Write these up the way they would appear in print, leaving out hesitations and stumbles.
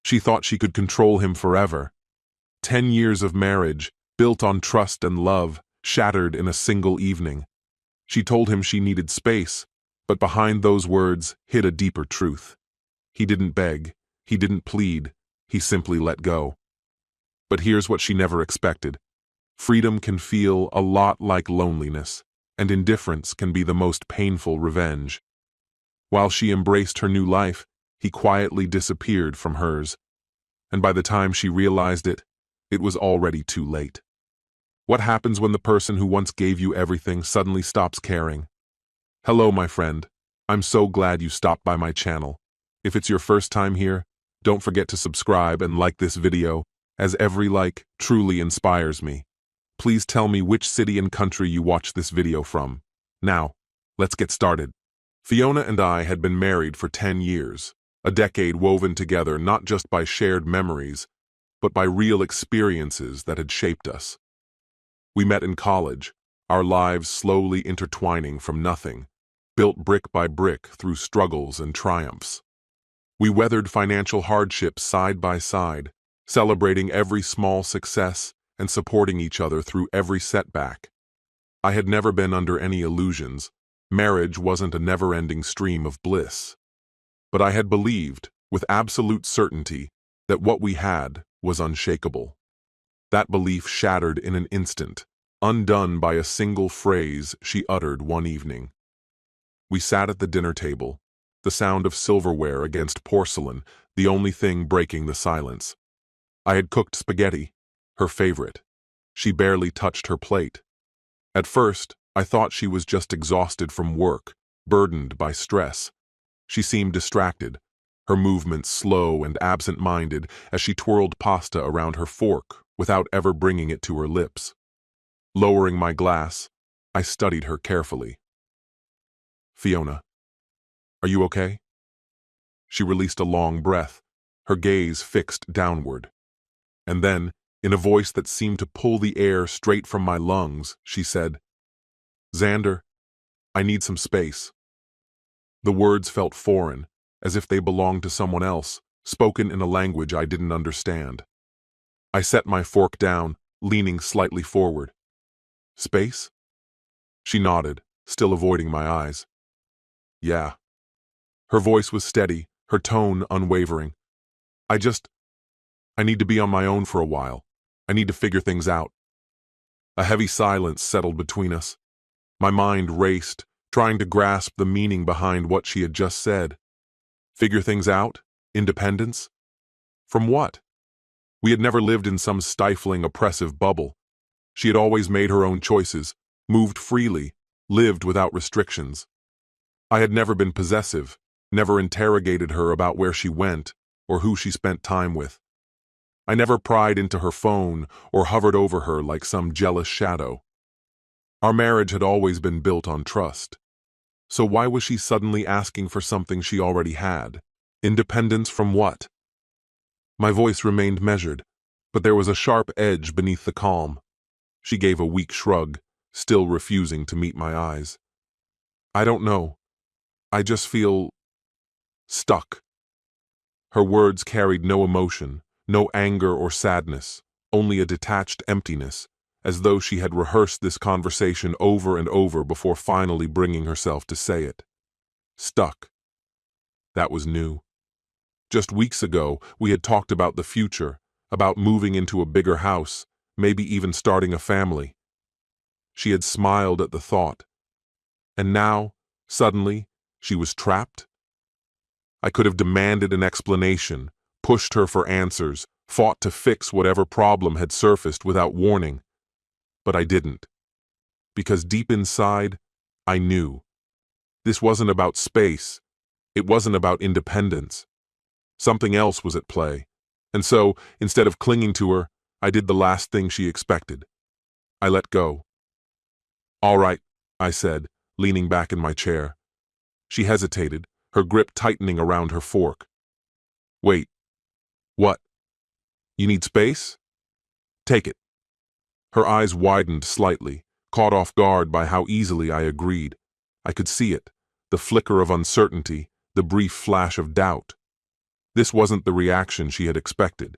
She thought she could control him forever. 10 years of marriage, built on trust and love, shattered in a single evening. She told him she needed space, but behind those words hid a deeper truth. He didn't beg, he didn't plead, he simply let go. But here's what she never expected. Freedom can feel a lot like loneliness, and indifference can be the most painful revenge. While she embraced her new life, he quietly disappeared from hers. And by the time she realized it, it was already too late. What happens when the person who once gave you everything suddenly stops caring? Hello, my friend. I'm so glad you stopped by my channel. If it's your first time here, don't forget to subscribe and like this video, as every like truly inspires me. Please tell me which city and country you watch this video from. Now, let's get started. Fiona and I had been married for 10 years, a decade woven together not just by shared memories, but by real experiences that had shaped us. We met in college, our lives slowly intertwining from nothing, built brick by brick through struggles and triumphs. We weathered financial hardships side by side, celebrating every small success and supporting each other through every setback. I had never been under any illusions. Marriage wasn't a never-ending stream of bliss. But I had believed, with absolute certainty, that what we had was unshakable. That belief shattered in an instant, undone by a single phrase she uttered one evening. We sat at the dinner table, the sound of silverware against porcelain, the only thing breaking the silence. I had cooked spaghetti, her favorite. She barely touched her plate. At first, I thought she was just exhausted from work, burdened by stress. She seemed distracted, her movements slow and absent-minded as she twirled pasta around her fork without ever bringing it to her lips. Lowering my glass, I studied her carefully. "Fiona, are you okay?" She released a long breath, her gaze fixed downward. And then, in a voice that seemed to pull the air straight from my lungs, she said, "Xander, I need some space." The words felt foreign, as if they belonged to someone else, spoken in a language I didn't understand. I set my fork down, leaning slightly forward. "Space?" She nodded, still avoiding my eyes. "Yeah." Her voice was steady, her tone unwavering. I need to be on my own for a while. I need to figure things out." A heavy silence settled between us. My mind raced, trying to grasp the meaning behind what she had just said. Figure things out? Independence? From what? We had never lived in some stifling, oppressive bubble. She had always made her own choices, moved freely, lived without restrictions. I had never been possessive, never interrogated her about where she went or who she spent time with. I never pried into her phone or hovered over her like some jealous shadow. Our marriage had always been built on trust. So why was she suddenly asking for something she already had? Independence from what? My voice remained measured, but there was a sharp edge beneath the calm. She gave a weak shrug, still refusing to meet my eyes. "I don't know. I just feel stuck." Her words carried no emotion, no anger or sadness, only a detached emptiness, as though she had rehearsed this conversation over and over before finally bringing herself to say it. Stuck. That was new. Just weeks ago, we had talked about the future, about moving into a bigger house, maybe even starting a family. She had smiled at the thought. And now, suddenly, she was trapped? I could have demanded an explanation, pushed her for answers, fought to fix whatever problem had surfaced without warning. But I didn't. Because deep inside, I knew. This wasn't about space. It wasn't about independence. Something else was at play. And so, instead of clinging to her, I did the last thing she expected. I let go. "All right," I said, leaning back in my chair. She hesitated, her grip tightening around her fork. "Wait. What? You need space? Take it." Her eyes widened slightly, caught off guard by how easily I agreed. I could see it, the flicker of uncertainty, the brief flash of doubt. This wasn't the reaction she had expected.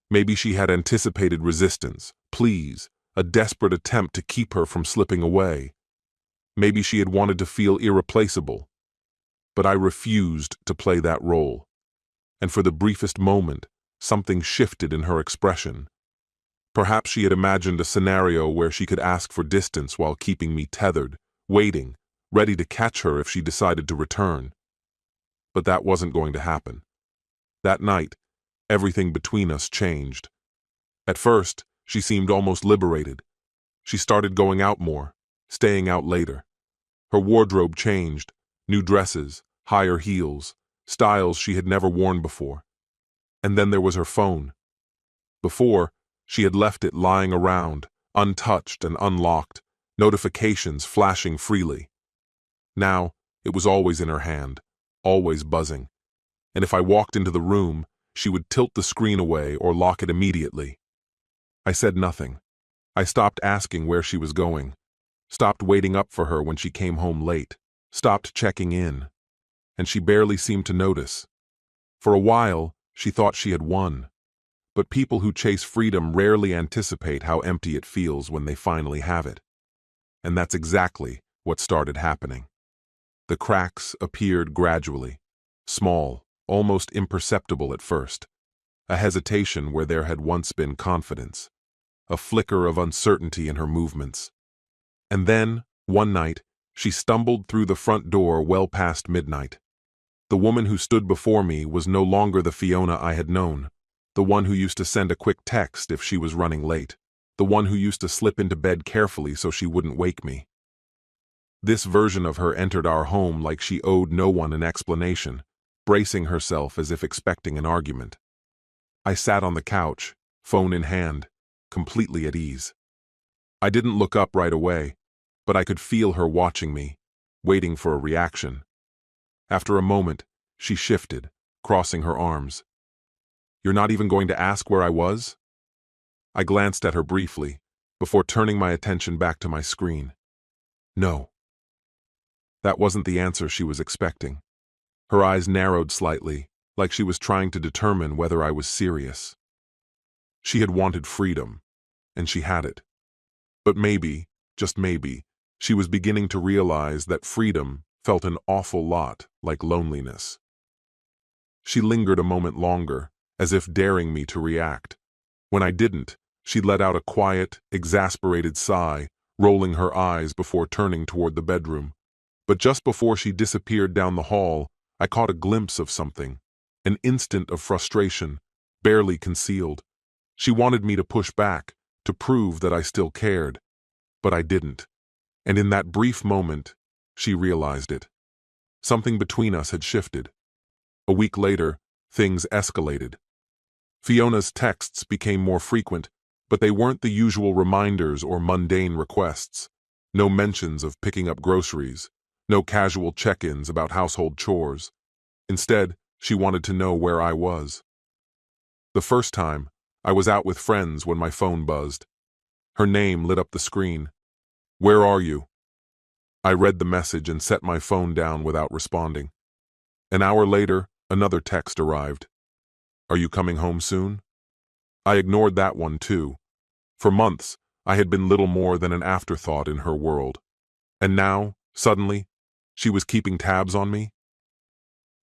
Maybe she had anticipated resistance, pleas, a desperate attempt to keep her from slipping away. Maybe she had wanted to feel irreplaceable. But I refused to play that role. And for the briefest moment, something shifted in her expression. Perhaps she had imagined a scenario where she could ask for distance while keeping me tethered, waiting, ready to catch her if she decided to return. But that wasn't going to happen. That night, everything between us changed. At first, she seemed almost liberated. She started going out more, staying out later. Her wardrobe changed, new dresses, higher heels, styles she had never worn before. And then there was her phone. Before, she had left it lying around, untouched and unlocked, notifications flashing freely. Now, it was always in her hand, always buzzing. And if I walked into the room, she would tilt the screen away or lock it immediately. I said nothing. I stopped asking where she was going, stopped waiting up for her when she came home late, stopped checking in. And she barely seemed to notice. For a while, she thought she had won. But people who chase freedom rarely anticipate how empty it feels when they finally have it. And that's exactly what started happening. The cracks appeared gradually, small, almost imperceptible at first, a hesitation where there had once been confidence, a flicker of uncertainty in her movements. And then, one night, she stumbled through the front door well past midnight. The woman who stood before me was no longer the Fiona I had known, the one who used to send a quick text if she was running late, the one who used to slip into bed carefully so she wouldn't wake me. This version of her entered our home like she owed no one an explanation, bracing herself as if expecting an argument. I sat on the couch, phone in hand, completely at ease. I didn't look up right away, but I could feel her watching me, waiting for a reaction. After a moment, she shifted, crossing her arms. "You're not even going to ask where I was?" I glanced at her briefly, before turning my attention back to my screen. No. That wasn't the answer she was expecting. Her eyes narrowed slightly, like she was trying to determine whether I was serious. She had wanted freedom, and she had it. But maybe, just maybe, she was beginning to realize that freedom felt an awful lot like loneliness. She lingered a moment longer, as if daring me to react. When I didn't, she let out a quiet, exasperated sigh, rolling her eyes before turning toward the bedroom. But just before she disappeared down the hall, I caught a glimpse of something, an instant of frustration, barely concealed. She wanted me to push back, to prove that I still cared. But I didn't. And in that brief moment, she realized it. Something between us had shifted. A week later, things escalated. Fiona's texts became more frequent, but they weren't the usual reminders or mundane requests. No mentions of picking up groceries, no casual check-ins about household chores. Instead, she wanted to know where I was. The first time, I was out with friends when my phone buzzed. Her name lit up the screen. "Where are you?" I read the message and set my phone down without responding. An hour later, another text arrived. "Are you coming home soon?" I ignored that one too. For months, I had been little more than an afterthought in her world. And now, suddenly, she was keeping tabs on me?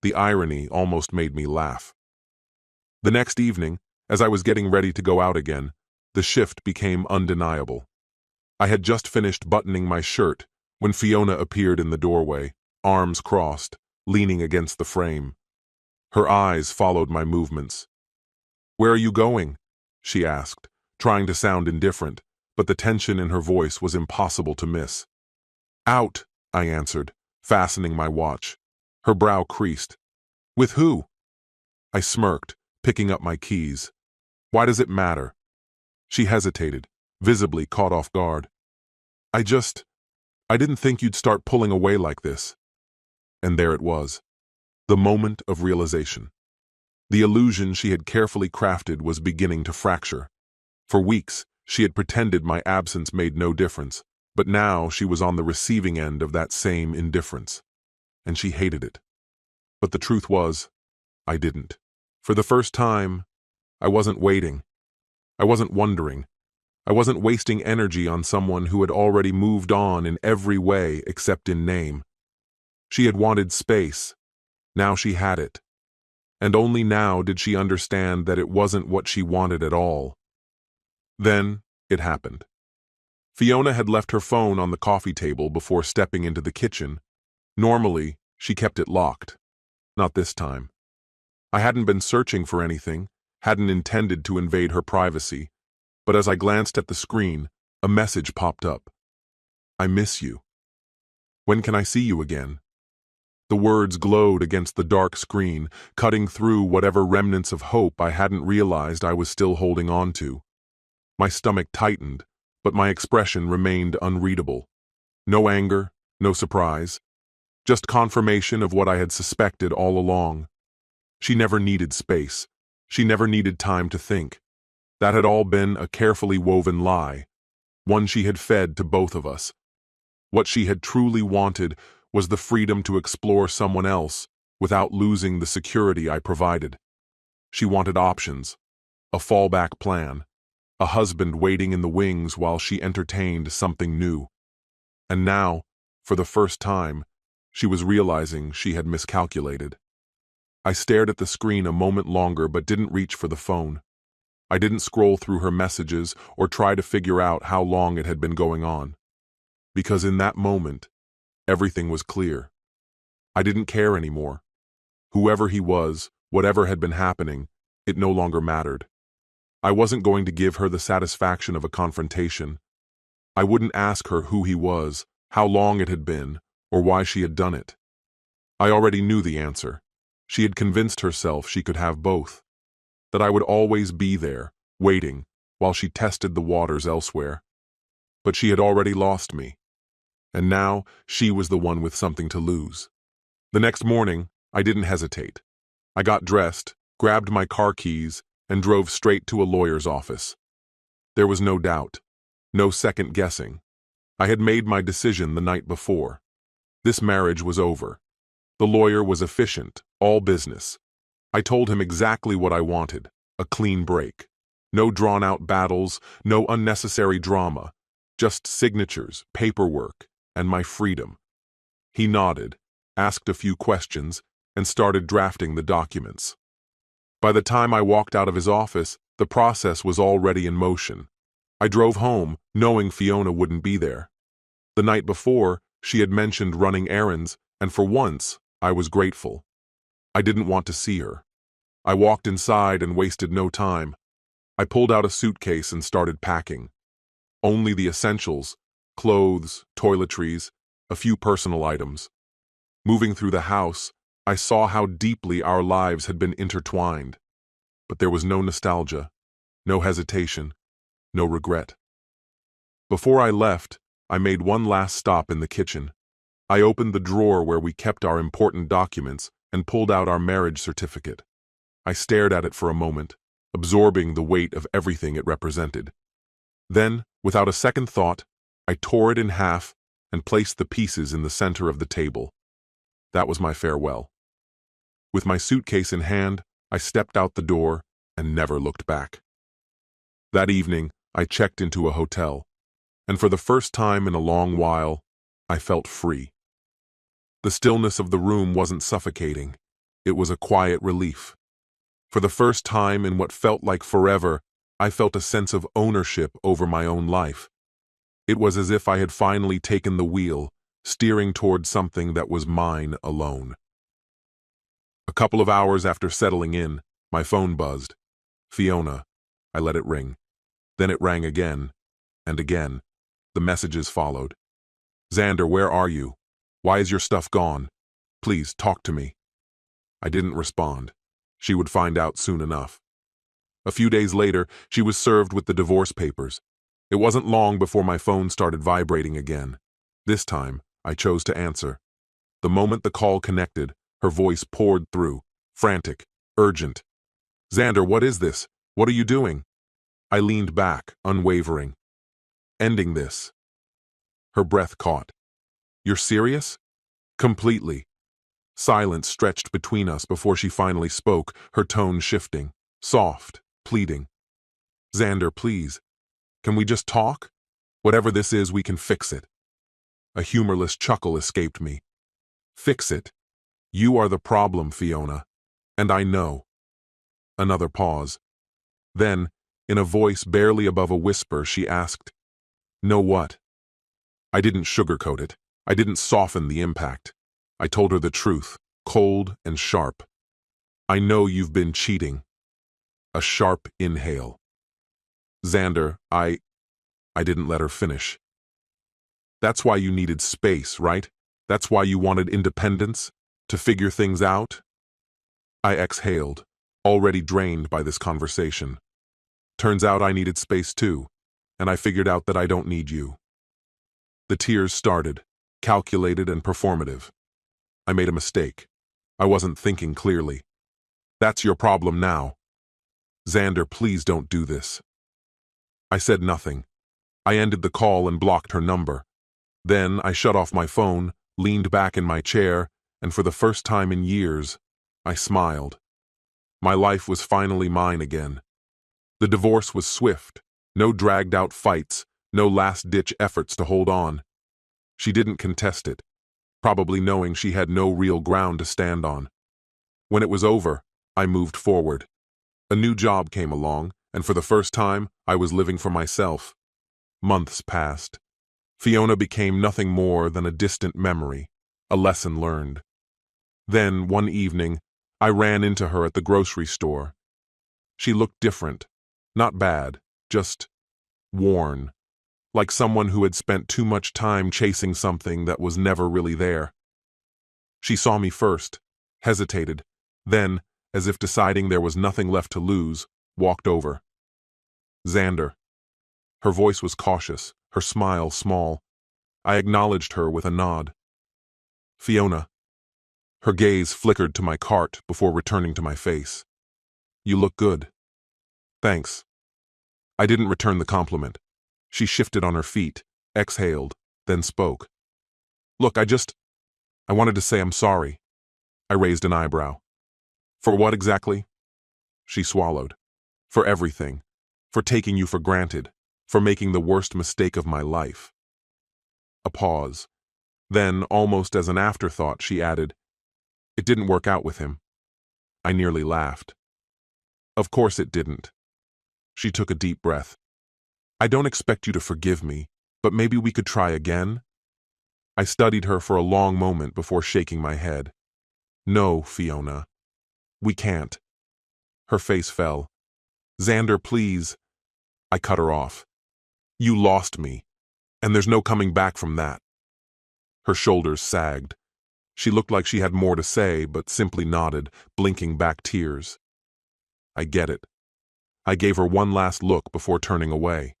The irony almost made me laugh. The next evening, as I was getting ready to go out again, the shift became undeniable. I had just finished buttoning my shirt when Fiona appeared in the doorway, arms crossed, leaning against the frame. Her eyes followed my movements. "Where are you going?" she asked, trying to sound indifferent, but the tension in her voice was impossible to miss. "Out," I answered, fastening my watch. Her brow creased. "With who?" I smirked, picking up my keys. "Why does it matter?" She hesitated, visibly caught off guard. I didn't think you'd start pulling away like this." And there it was. The moment of realization. The illusion she had carefully crafted was beginning to fracture. For weeks, she had pretended my absence made no difference, but now she was on the receiving end of that same indifference. And she hated it. But the truth was, I didn't. For the first time, I wasn't waiting. I wasn't wondering. I wasn't wasting energy on someone who had already moved on in every way except in name. She had wanted space. Now she had it. And only now did she understand that it wasn't what she wanted at all. Then, it happened. Fiona had left her phone on the coffee table before stepping into the kitchen. Normally, she kept it locked. Not this time. I hadn't been searching for anything, hadn't intended to invade her privacy, but as I glanced at the screen, a message popped up. I miss you. When can I see you again? The words glowed against the dark screen, cutting through whatever remnants of hope I hadn't realized I was still holding on to. My stomach tightened, but my expression remained unreadable. No anger, no surprise, just confirmation of what I had suspected all along. She never needed space. She never needed time to think. That had all been a carefully woven lie, one she had fed to both of us. What she had truly wanted was the freedom to explore someone else without losing the security I provided. She wanted options, a fallback plan, a husband waiting in the wings while she entertained something new. And now, for the first time, she was realizing she had miscalculated. I stared at the screen a moment longer but didn't reach for the phone. I didn't scroll through her messages or try to figure out how long it had been going on. Because in that moment, everything was clear. I didn't care anymore. Whoever he was, whatever had been happening, it no longer mattered. I wasn't going to give her the satisfaction of a confrontation. I wouldn't ask her who he was, how long it had been, or why she had done it. I already knew the answer. She had convinced herself she could have both. That I would always be there, waiting, while she tested the waters elsewhere. But she had already lost me. And now, she was the one with something to lose. The next morning, I didn't hesitate. I got dressed, grabbed my car keys, and drove straight to a lawyer's office. There was no doubt, no second guessing. I had made my decision the night before. This marriage was over. The lawyer was efficient, all business. I told him exactly what I wanted, a clean break. No drawn-out battles, no unnecessary drama, just signatures, paperwork, and my freedom. He nodded, asked a few questions, and started drafting the documents. By the time I walked out of his office, the process was already in motion. I drove home, knowing Fiona wouldn't be there. The night before, she had mentioned running errands, and for once, I was grateful. I didn't want to see her. I walked inside and wasted no time. I pulled out a suitcase and started packing. Only the essentials, clothes, toiletries, a few personal items. Moving through the house, I saw how deeply our lives had been intertwined. But there was no nostalgia, no hesitation, no regret. Before I left, I made one last stop in the kitchen. I opened the drawer where we kept our important documents and pulled out our marriage certificate. I stared at it for a moment, absorbing the weight of everything it represented. Then, without a second thought, I tore it in half and placed the pieces in the center of the table. That was my farewell. With my suitcase in hand, I stepped out the door and never looked back. That evening, I checked into a hotel, and for the first time in a long while, I felt free. The stillness of the room wasn't suffocating. It was a quiet relief. For the first time in what felt like forever, I felt a sense of ownership over my own life. It was as if I had finally taken the wheel, steering toward something that was mine alone. A couple of hours after settling in, my phone buzzed. Fiona. I let it ring. Then it rang again, and again. The messages followed. Xander, where are you? Why is your stuff gone? Please, talk to me. I didn't respond. She would find out soon enough. A few days later, she was served with the divorce papers. It wasn't long before my phone started vibrating again. This time, I chose to answer. The moment the call connected, her voice poured through, frantic, urgent. Xander, what is this? What are you doing? I leaned back, unwavering. Ending this. Her breath caught. You're serious? Completely. Silence stretched between us before she finally spoke, her tone shifting, soft, pleading. "Xander, please. Can we just talk? Whatever this is, we can fix it." A humorless chuckle escaped me. "Fix it? You are the problem, Fiona. And I know." Another pause. Then, in a voice barely above a whisper, she asked, "Know what?" I didn't sugarcoat it. I didn't soften the impact. I told her the truth, cold and sharp. "I know you've been cheating." A sharp inhale. "Xander, I didn't let her finish. "That's why you needed space, right? That's why you wanted independence? To figure things out?" I exhaled, already drained by this conversation. Turns out I needed space too, and I figured out that I don't need you. The tears started, calculated and performative. I made a mistake. I wasn't thinking clearly. "That's your problem now." "Xander, please don't do this." I said nothing. I ended the call and blocked her number. Then I shut off my phone, leaned back in my chair, and for the first time in years, I smiled. My life was finally mine again. The divorce was swift, no dragged-out fights, no last-ditch efforts to hold on. She didn't contest it, probably knowing she had no real ground to stand on. When it was over, I moved forward. A new job came along, and for the first time, I was living for myself. Months passed. Fiona became nothing more than a distant memory, a lesson learned. Then, one evening, I ran into her at the grocery store. She looked different. Not bad, just worn. Like someone who had spent too much time chasing something that was never really there. She saw me first, hesitated, then, as if deciding there was nothing left to lose, walked over. "Xander." Her voice was cautious, her smile small. I acknowledged her with a nod. "Fiona." Her gaze flickered to my cart before returning to my face. "You look good." "Thanks." I didn't return the compliment. She shifted on her feet, exhaled, then spoke. "Look, I wanted to say I'm sorry." I raised an eyebrow. "For what exactly?" She swallowed. "For everything. For taking you for granted. For making the worst mistake of my life." A pause. Then, almost as an afterthought, she added, "It didn't work out with him." I nearly laughed. "Of course it didn't." She took a deep breath. "I don't expect you to forgive me, but maybe we could try again?" I studied her for a long moment before shaking my head. "No, Fiona. We can't." Her face fell. "Xander, please." I cut her off. "You lost me, and there's no coming back from that." Her shoulders sagged. She looked like she had more to say, but simply nodded, blinking back tears. "I get it." I gave her one last look before turning away.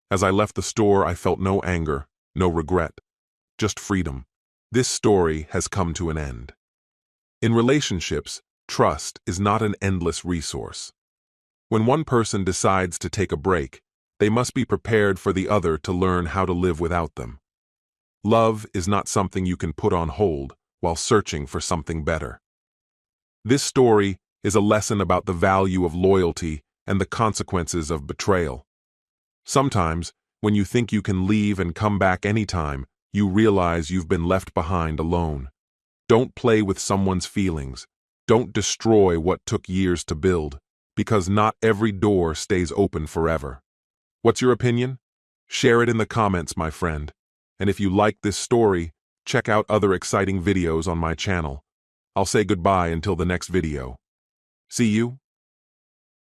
As I left the store, I felt no anger, no regret, just freedom. This story has come to an end. In relationships, trust is not an endless resource. When one person decides to take a break, they must be prepared for the other to learn how to live without them. Love is not something you can put on hold while searching for something better. This story is a lesson about the value of loyalty and the consequences of betrayal. Sometimes, when you think you can leave and come back anytime, you realize you've been left behind alone. Don't play with someone's feelings. Don't destroy what took years to build, because not every door stays open forever. What's your opinion? Share it in the comments, my friend. And if you like this story, check out other exciting videos on my channel. I'll say goodbye until the next video. See you